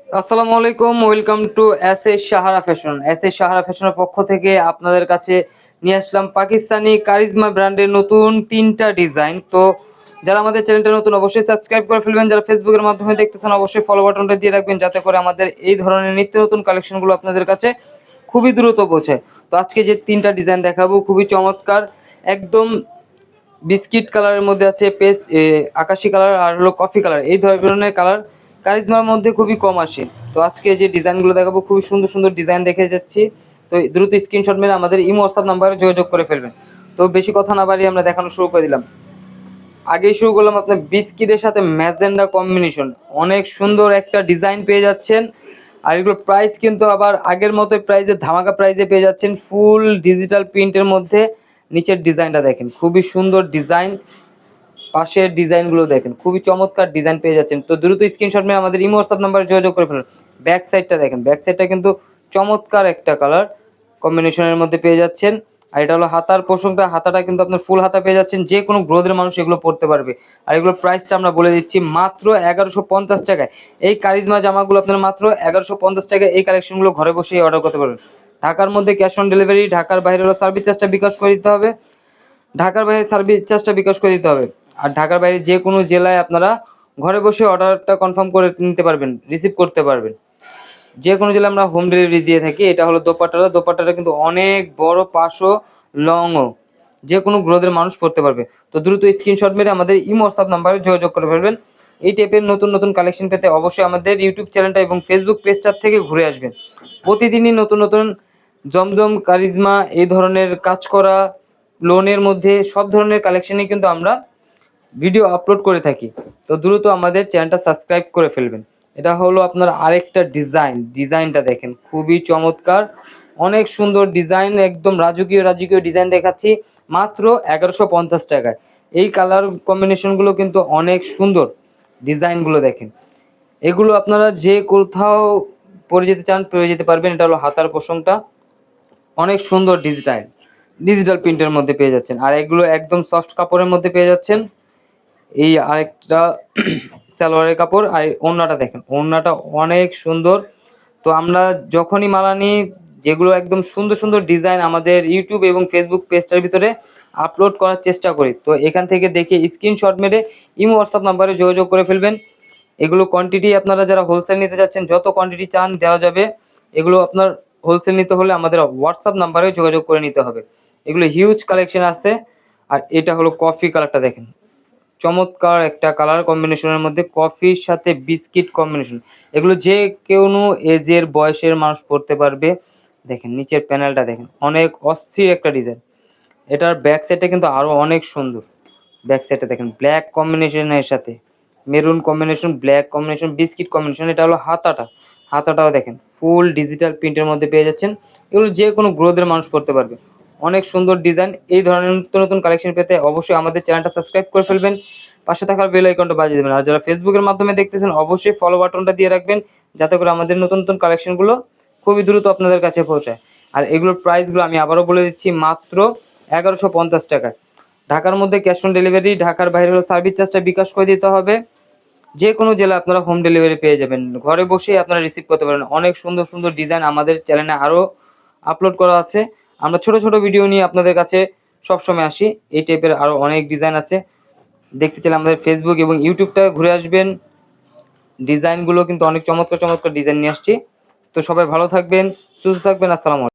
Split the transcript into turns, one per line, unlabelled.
আসসালামু আলাইকুম, welcome to S A Sahara fashion. S A Sahara ফ্যাশনের পক্ষ থেকে আপনাদের কাছে নিয়ে আসলাম পাকিস্তানি কারিজমা ব্র্যান্ডের নতুন 3টা ডিজাইন। তো যারা আমাদের চ্যানেলটা নতুন অবশ্যই সাবস্ক্রাইব করে ফেলবেন, যারা ফেসবুকের মাধ্যমে দেখতেছেন অবশ্যই ফলো বাটনটা দিয়ে রাখবেন, যাতে করে আমাদের এই ধরনের নিত্য নতুন কালেকশনগুলো আপনাদের কাছে খুবই দ্রুত পৌঁছায়। তো আজকে যে 3টা ডিজাইন দেখাবো খুবই চমৎকার, একদম বিস্কিট কালারের মধ্যে আছে, পেস্ট আকাশি কালার আর হলো কফি কালার। এই ধরনের কালার কারিজমার মধ্যে খুবই কম আসে। তো আজকে যে ডিজাইনগুলো দেখাবো খুবই সুন্দর সুন্দর ডিজাইন দেখে যাচ্ছি। তো দ্রুত স্ক্রিনশট মেরে আমাদের ইমো হোয়াটসঅ্যাপ নাম্বারে যোগাযোগ করে ফেলবেন। তো বেশি কথা না বাড়িয়ে আমরা দেখানো শুরু করে দিলাম। আগেই শুরু করলাম আপনার বিস্কিটের সাথে ম্যাজেন্ডা কম্বিনেশন, অনেক সুন্দর একটা ডিজাইন পেয়ে যাচ্ছেন। আর এগুলো প্রাইস কিন্তু আবার আগের মতো প্রাইসে, ধামাকা প্রাইসে পেয়ে যাচ্ছেন, ফুল ডিজিটাল প্রিন্টের মধ্যে। নিচের ডিজাইনটা দেখেন, খুবই সুন্দর ডিজাইন। পাশের ডিজাইনগুলো দেখেন, খুবই চমৎকার ডিজাইন পেয়ে যাচ্ছেন। তো দ্রুত স্ক্রিনশট নিয়ে আমাদের ইমো হোয়াটসঅ্যাপ নাম্বারে যোগাযোগ করে ফেলুন। ব্যাক সাইডটা দেখেন, ব্যাক সাইডটা কিন্তু চমৎকার একটা কালার কম্বিনেশনের মধ্যে পেয়ে যাচ্ছেন। আর এটা হলো হাতার পোর্শনটা, হাতাটা কিন্তু আপনার ফুল হাতা পেয়ে যাচ্ছেন, যে কোনো গ্রোথের মানুষ এগুলো পড়তে পারবে। আর এগুলোর প্রাইসটা আমরা বলে দিচ্ছি মাত্র 1150 টাকায়। এই কারিজমা জামাগুলো আপনার মাত্র 1150 টাকায় এই কালেকশনগুলো ঘরে বসেই অর্ডার করতে পারবেন। ঢাকার মধ্যে ক্যাশ অন ডেলিভারি, ঢাকার বাইরে হলো সার্ভিস চার্জটা বিকাশ করে দিতে হবে। ঢাকার বাইরে সার্ভিস চার্জটা বিকাশ করে দিতে হবে। আর ঢাকার বাইরে যে কোনো জেলায় আপনারা ঘরে বসে অর্ডারটা কনফার্ম করে নিতে পারবেন, রিসিভ করতে পারবেন। যে কোনো জেলায় আমরা হোম ডেলিভারি দিয়ে থাকি। এটা হলো দোপাট্টাটা, দোপাট্টাটা কিন্তু অনেক বড়, পাশও লংও, যে কোনো গ্রোথের মানুষ পড়তে পারবে। তো দ্রুত স্ক্রিনশট মেরে আমাদের ইমো হোয়াটসঅ্যাপ নাম্বারে যোগাযোগ করে ফেলবেন। এই টাইপের নতুন নতুন কালেকশন পেতে অবশ্যই আমাদের ইউটিউব চ্যানেলটা এবং ফেসবুক পেজটার থেকে ঘুরে আসবেন। প্রতিদিনই নতুন নতুন জমজম, কারিজমা, এই ধরনের কাজ করা লোনের মধ্যে সব ধরনের কালেকশনই কিন্তু আমরা ভিডিও আপলোড করে থাকি। তো দ্রুত আমাদের চ্যানেলটা সাবস্ক্রাইব করে ফেলবেন। এটা হলো আপনার আরেকটা ডিজাইন, ডিজাইনটা দেখেন খুবই চমৎকার, অনেক সুন্দর ডিজাইন, একদম রাজকীয় রাজকীয় ডিজাইন দেখাচ্ছি মাত্র 1150 টাকায়। এই কালার কম্বিনেশনগুলো কিন্তু অনেক সুন্দর, ডিজাইনগুলো দেখেন। এগুলো আপনারা যে কোথাও পরে যেতে চান পরে যেতে পারবেন। এটা হলো হাতার পোষণটা, অনেক সুন্দর ডিজিটাল ডিজিটাল প্রিন্টের মধ্যে পেয়ে যাচ্ছেন। আর এগুলো একদম সফট কাপড়ের মধ্যে পেয়ে যাচ্ছেন। এই আরেকটা সালোয়ারের কাপড়। আর ওড়নাটা দেখেন, ওড়নাটা অনেক সুন্দর। তো আমরা যখনই মালা নিই, যেগুলো একদম সুন্দর সুন্দর ডিজাইন আমাদের ইউটিউব এবং ফেসবুক পেজটার ভিতরে আপলোড করার চেষ্টা করি। তো এখান থেকে দেখে স্ক্রিনশট মেরে ইমো হোয়াটসঅ্যাপ নাম্বারে যোগাযোগ করে ফেলবেন। এগুলো কোয়ান্টিটি আপনারা যারা হোলসেল নিতে যাচ্ছেন, যত কোয়ান্টিটি চান দেওয়া যাবে। এগুলো আপনার হোলসেল নিতে হলে আমাদের হোয়াটসঅ্যাপ নাম্বারে যোগাযোগ করে নিতে হবে। এগুলো হিউজ কালেকশন আছে। আর এটা হলো কফি কালারটা দেখেন, চমৎকার একটা কালার কম্বিনেশনের মধ্যে, কফির সাথে বিস্কিট কম্বিনেশন। এগুলো যে কোনো এজের বয়সের মানুষ পড়তে পারবে। দেখেন নিচের প্যানেলটা দেখেন, অনেক অস্থির একটা ডিজাইন। এটার ব্যাক সাইডটা কিন্তু আরো অনেক সুন্দর। ব্যাক সাইডটা দেখেন, ব্ল্যাক কম্বিনেশনের সাথে maroon combination, black combination, biscuit combination. এটা হলো হাতাটা, হাতাটাও দেখেন ফুল ডিজিটাল প্রিন্টের মধ্যে পেয়ে যাচ্ছেন। এগুলো যে কোনো গ্রোথের মানুষ করতে পারবে, অনেক সুন্দর ডিজাইন। এই ধরনের নতুন নতুন কালেকশন পেতে অবশ্যই আমাদের চ্যানেলটা সাবস্ক্রাইব করে ফেলবেন, পাশে থাকার বেল আইকনটা বাজিয়ে দেবেন। আর যারা ফেসবুকের মাধ্যমে দেখতেছেন অবশ্যই ফলো বাটনটা দিয়ে রাখবেন, যাতে করে আমাদের নতুন নতুন কালেকশনগুলো খুবই দ্রুত আপনাদের কাছে পৌঁছায়। আর এগুলোর প্রাইসগুলো আমি আবারও বলে দিচ্ছি মাত্র 1150 টাকায়। ঢাকার মধ্যে ক্যাশ অন ডেলিভারি, ঢাকার বাইরে হলো সার্ভিস চার্জটা বিকাশ করে দিতে হবে। যে কোনো জেলায় আপনারা হোম ডেলিভারি পেয়ে যাবেন, ঘরে বসেই আপনারা রিসিভ করতে পারেন। অনেক সুন্দর সুন্দর ডিজাইন আমাদের চ্যানেলে আরও আপলোড করা আছে। আমরা ছোট ছোট ভিডিও নিয়ে আপনাদের কাছে সবসময় আসি। এই টাইপের আরও অনেক ডিজাইন আছে। দেখতে চাইলে আমাদের ফেসবুক এবং ইউটিউবটা ঘুরে আসবেন। ডিজাইনগুলো কিন্তু অনেক চমৎকার চমৎকার ডিজাইন নিয়ে আসছি। তো সবাই ভালো থাকবেন, সুস্থ থাকবেন। আসসালামু আলাইকুম।